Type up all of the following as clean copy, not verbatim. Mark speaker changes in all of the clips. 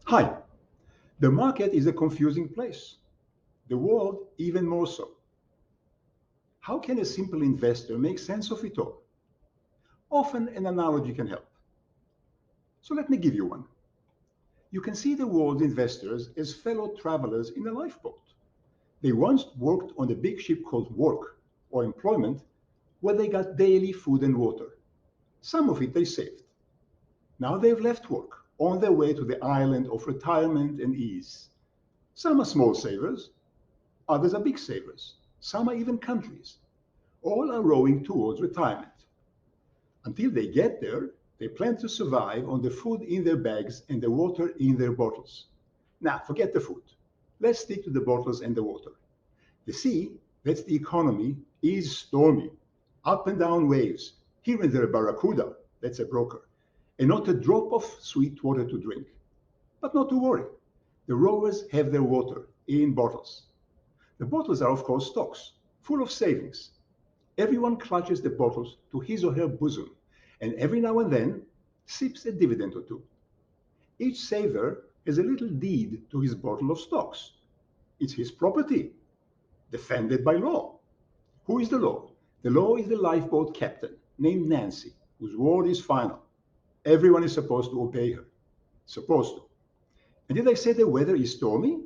Speaker 1: Hi, the market is a confusing place. The world even more so. How can a simple investor make sense of it all? Often an analogy can help. So let me give you one. You can see the world's investors as fellow travelers in a lifeboat. They once worked on a big ship called work or employment where they got daily food and water. Some of it they saved. Now they've left work on their way to the island of retirement and ease. Some are small savers, others are big savers. Some are even countries. All are rowing towards retirement. Until they get there, they plan to survive on the food in their bags and the water in their bottles. Now, forget the food. Let's stick to the bottles and the water. The sea, that's the economy, is stormy. Up and down waves. Here and there a barracuda, that's a broker. And not a drop of sweet water to drink. But not to worry. The rowers have their water in bottles. The bottles are, of course, stocks, full of savings. Everyone clutches the bottles to his or her bosom, and every now and then sips a dividend or two. Each saver has a little deed to his bottle of stocks. It's his property, defended by law. Who is the law? The law is the lifeboat captain, named Nancy, whose word is final. Everyone is supposed to obey her. Supposed to. And did I say the weather is stormy?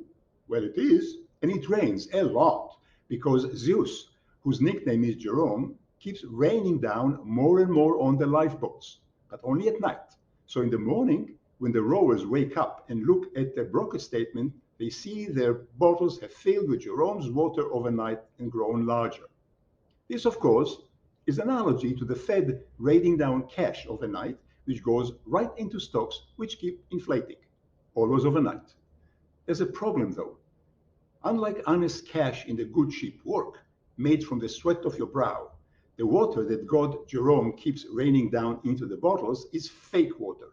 Speaker 1: Well, it is, and it rains a lot because Zeus, whose nickname is Jerome, keeps raining down more and more on the lifeboats, but only at night. So in the morning, when the rowers wake up and look at the broker statement, they see their bottles have filled with Jerome's water overnight and grown larger. This, of course, is an analogy to the Fed raining down cash overnight, which goes right into stocks which keep inflating, always overnight. There's a problem though. Unlike honest cash in the good ship work, made from the sweat of your brow, the water that God Jerome keeps raining down into the bottles is fake water.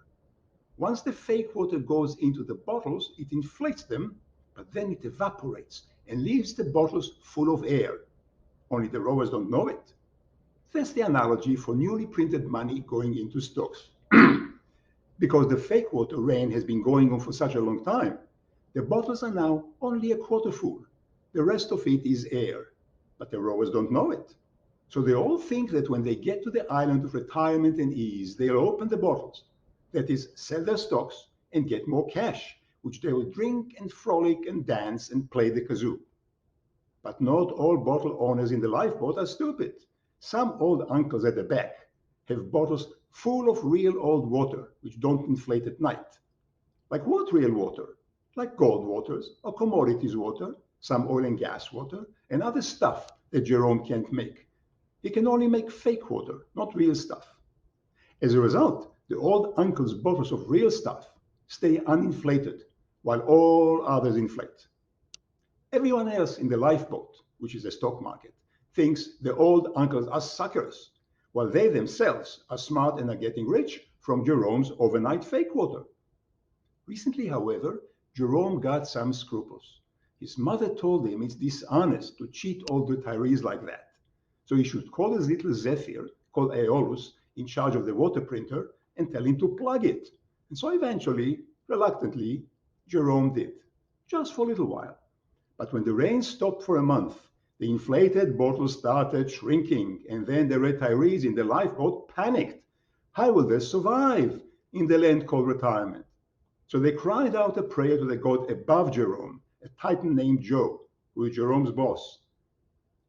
Speaker 1: Once the fake water goes into the bottles, it inflates them, but then it evaporates and leaves the bottles full of air. Only the rowers don't know it. That's the analogy for newly printed money going into stocks. Because the fake water rain has been going on for such a long time, the bottles are now only a quarter full. The rest of it is air, but the rowers don't know it. So they all think that when they get to the island of retirement and ease, they'll open the bottles, that is, sell their stocks and get more cash, which they will drink and frolic and dance and play the kazoo. But not all bottle owners in the lifeboat are stupid. Some old uncles at the back have bottles full of real old water, which don't inflate at night. Like what real water? Like gold waters or commodities water, some oil and gas water, and other stuff that Jerome can't make. He can only make fake water, not real stuff. As a result, the old uncle's bottles of real stuff stay uninflated, while all others inflate. Everyone else in the lifeboat, which is the stock market, thinks the old uncles are suckers, while they themselves are smart and are getting rich from Jerome's overnight fake water. Recently, however, Jerome got some scruples. His mother told him it's dishonest to cheat old retirees like that. So he should call his little Zephyr, called Aeolus, in charge of the water printer and tell him to plug it. And so eventually, reluctantly, Jerome did, just for a little while. But when the rain stopped for a month, the inflated bottles started shrinking, and then the retirees in the lifeboat panicked. How will they survive in the land called retirement? So they cried out a prayer to the god above Jerome, a titan named Joe, who is Jerome's boss.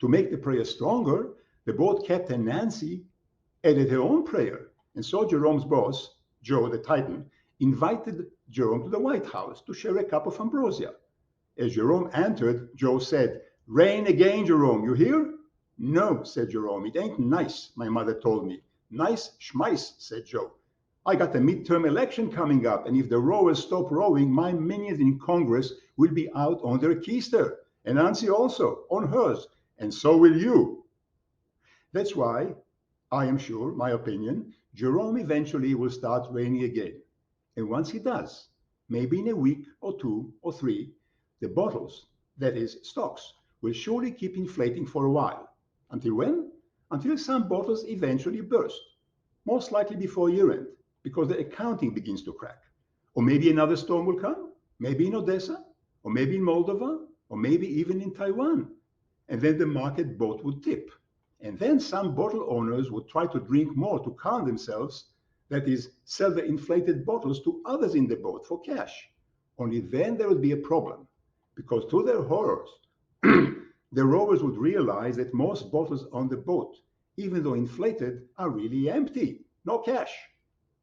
Speaker 1: To make the prayer stronger, the boat captain Nancy added her own prayer. And so Jerome's boss, Joe the titan, invited Jerome to the White House to share a cup of ambrosia. As Jerome entered, Joe said, "Rain again, Jerome, you hear?" "No," said Jerome, "it ain't nice, my mother told me." "Nice schmice," said Joe. "I got a midterm election coming up, and if the rowers stop rowing, my minions in Congress will be out on their keister, and Nancy also, on hers, and so will you." That's why, I am sure, my opinion, Jerome eventually will start raining again. And once he does, maybe in a week or two or three, the bottles, that is, stocks, will surely keep inflating for a while. Until when? Until some bottles eventually burst, most likely before year end, because the accounting begins to crack. Or maybe another storm will come, maybe in Odessa, or maybe in Moldova, or maybe even in Taiwan. And then the market boat would tip. And then some bottle owners would try to drink more to calm themselves, that is, sell the inflated bottles to others in the boat for cash. Only then there would be a problem, because to their horrors, the rowers would realize that most bottles on the boat, even though inflated, are really empty, no cash.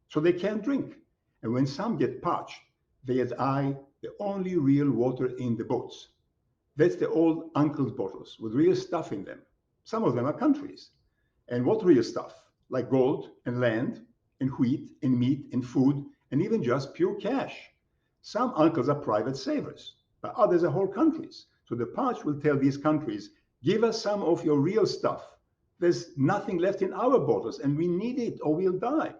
Speaker 1: So they can't drink. And when some get parched, they eye the only real water in the boats. That's the old uncle's bottles with real stuff in them. Some of them are countries. And what real stuff? Like gold and land and wheat and meat and food and even just pure cash. Some uncles are private savers, but others are whole countries. So the parch will tell these countries, give us some of your real stuff. There's nothing left in our bottles and we need it or we'll die.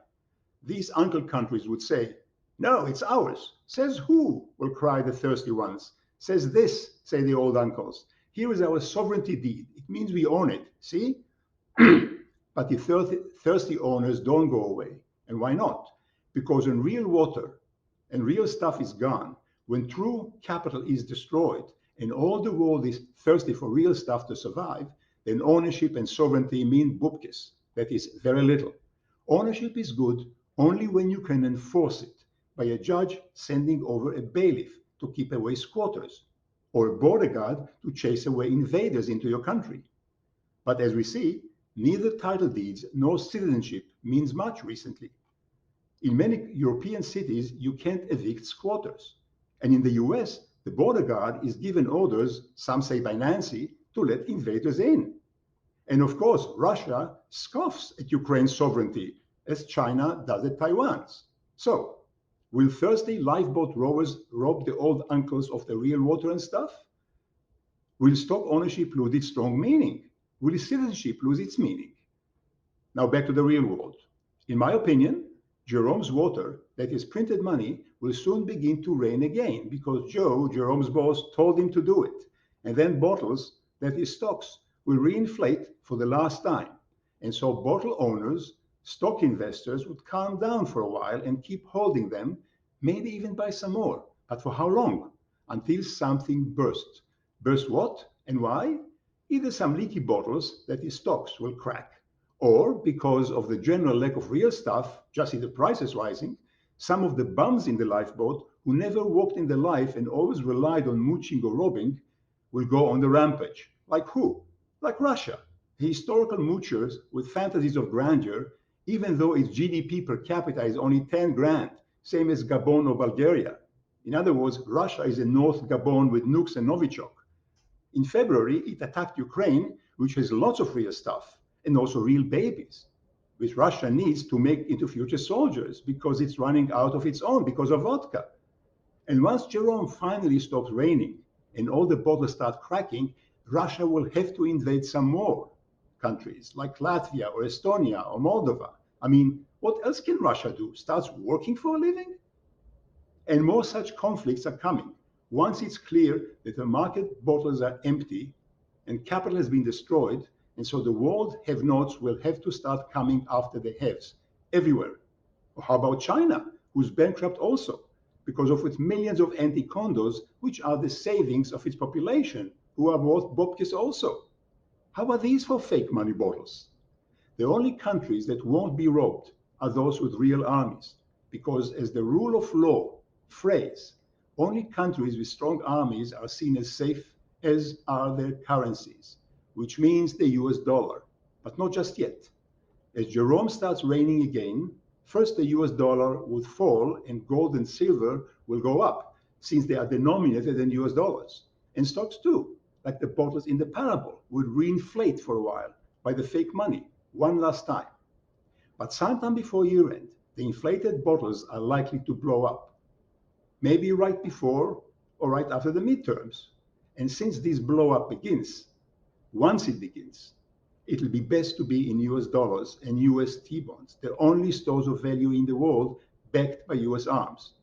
Speaker 1: These uncle countries would say, no, it's ours. Says who? Will cry the thirsty ones. Says this, say the old uncles. Here is our sovereignty deed. It means we own it. See? But the thirsty owners don't go away. And why not? Because when real water and real stuff is gone, when true capital is destroyed, and all the world is thirsty for real stuff to survive, then ownership and sovereignty mean bupkis. That is very little. Ownership is good only when you can enforce it by a judge sending over a bailiff to keep away squatters, or a border guard to chase away invaders into your country. But as we see, neither title deeds nor citizenship means much recently. In many European cities, you can't evict squatters. And in the US, the border guard is given orders, some say by Nancy, to let invaders in. And of course, Russia scoffs at Ukraine's sovereignty, as China does at Taiwan's. So, will thirsty lifeboat rowers rob the old uncles of the real water and stuff? Will stock ownership lose its strong meaning? Will citizenship lose its meaning? Now back to the real world. In my opinion, Jerome's water, that is printed money, will soon begin to reign again because Joe, Jerome's boss, told him to do it. And then bottles, that is stocks, will reinflate for the last time. And so bottle owners, stock investors would calm down for a while and keep holding them, maybe even buy some more. But for how long? Until something bursts. Burst what and why? Either some leaky bottles, that is stocks, will crack, or because of the general lack of real stuff, just see the prices rising, some of the bums in the lifeboat who never walked in the life and always relied on mooching or robbing will go on the rampage. Like who? Like Russia, historical moochers with fantasies of grandeur, even though its GDP per capita is only 10 grand, same as Gabon or Bulgaria. In other words, Russia is a North Gabon with nukes and Novichok. In February, it attacked Ukraine, which has lots of real stuff and also real babies, which Russia needs to make into future soldiers because it's running out of its own because of vodka. And once Jerome finally stops raining and all the bottles start cracking, Russia will have to invade some more countries like Latvia or Estonia or Moldova. I mean, what else can Russia do? Starts working for a living? And more such conflicts are coming. Once it's clear that the market bottles are empty and capital has been destroyed, and so the world have-nots will have to start coming after the haves everywhere. Or how about China, who's bankrupt also because of its millions of empty condos, which are the savings of its population, who are worth bobkis also? How are these for fake money bottles? The only countries that won't be robbed are those with real armies, because as the rule of law phrase, only countries with strong armies are seen as safe, as are their currencies, which means the US dollar, but not just yet. As Jerome starts reigning again, first the US dollar would fall and gold and silver will go up, since they are denominated in US dollars. And stocks too, like the bottles in the parable, would reinflate for a while by the fake money, one last time. But sometime before year end, the inflated bottles are likely to blow up, maybe right before or right after the midterms. And since this blow up begins, once it begins, it'll be best to be in US dollars and US T-bonds, the only stores of value in the world backed by US arms.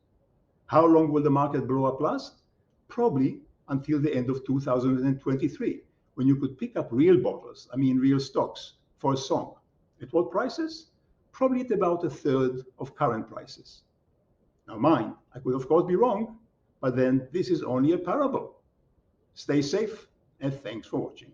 Speaker 1: How long will the market blow up last? Probably until the end of 2023, when you could pick up real bottles, real stocks, for a song. At what prices? Probably at about a third of current prices. Now mind, I could of course be wrong, But then this is only a parable. Stay safe, and thanks for watching.